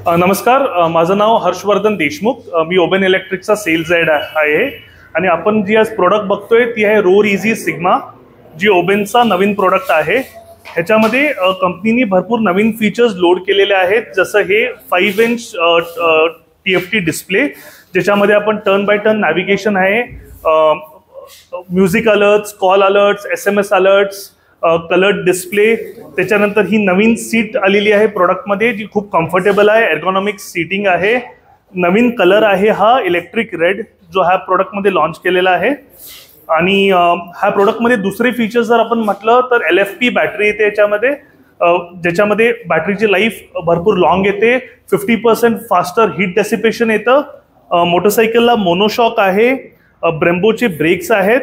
नमस्कार, माझं नाव हर्षवर्धन देशमुख. मी Oben इलेक्ट्रिकचा cells head आहे आणि आपण जी आज प्रोडक्ट बघतोय ती आहे रोर इझी सिग्मा, जी ओबेनचा नवीन प्रोडक्ट आहे. ह्याच्यामध्ये कंपनीने भरपूर नवीन फीचर्स लोड केलेले आहेत, जसं हे 5 इंच TFT डिस्प्ले, ज्याच्यामध्ये आपण टर्न बाय टर्न नॅव्हिगेशन आहे, music alerts, call alerts, SMS alerts, coloured display. त्याच्यानंतर ही नवीन सीट आलेली आहे प्रोडक्टमध्ये, जी खूप कम्फर्टेबल आहे, एर्गोनॉमिक सीटिंग आहे. नवीन कलर आहे हा इलेक्ट्रिक रेड, जो ह्या प्रोडक्टमध्ये लॉन्च केलेला आहे. आणि ह्या प्रोडक्टमध्ये दुसरे फीचर्स जर आपण म्हटलं तर LFP बॅटरी येते याच्यामध्ये, ज्याच्यामध्ये बॅटरीची लाईफ भरपूर लॉंग येते. 50% फास्टर हीट डेसिपेशन येतं. मोटरसायकलला मोनोशॉक आहे. ब्रेम्बोचे ब्रेक्स आहेत.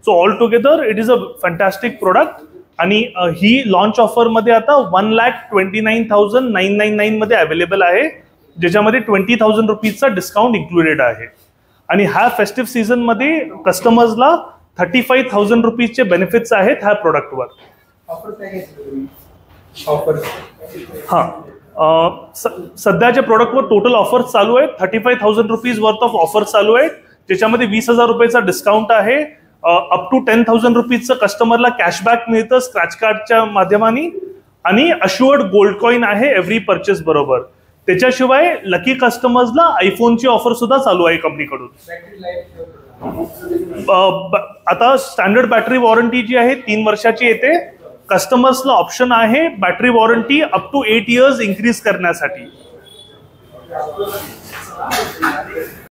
So all together it is a fantastic product. आणि ही लॉन्च ऑफरमध्ये आता 1,29,999 मध्ये अवेलेबल आहे, ज्याच्यामध्ये 20,000 रुपीजचा डिस्काउंट इन्क्लुडेड आहे. आणि ह्या फेस्टिव्ह सीझनमध्ये कस्टमर्सला 35,000 रुपीजचे बेनिफिट्स आहेत ह्या प्रोडक्टवर. हां, सध्याच्या प्रोडक्टवर टोटल ऑफर्स चालू आहेत. 35,000 रुपीज वर्थ ऑफ ऑफर्स चालू आहेत, ज्याच्यामध्ये 20,000 रुपयाचा डिस्काउंट आहे. अप टू 10,000 रुपीजचं कस्टमरला कॅशबॅक मिळतं स्क्रॅच कार्डच्या माध्यमाने. आणि अश्युअर्ड गोल्ड कॉइन आहे एव्हरी परचेस बरोबर. त्याच्याशिवाय लकी कस्टमर्सला आयफोनची ऑफर सुद्धा चालू आहे कंपनीकडून. आता स्टँडर्ड बॅटरी वॉरंटी जी आहे 3 वर्षाची येते. कस्टमर्सला ऑप्शन आहे battery warranty up to 8 years increase करण्यासाठी.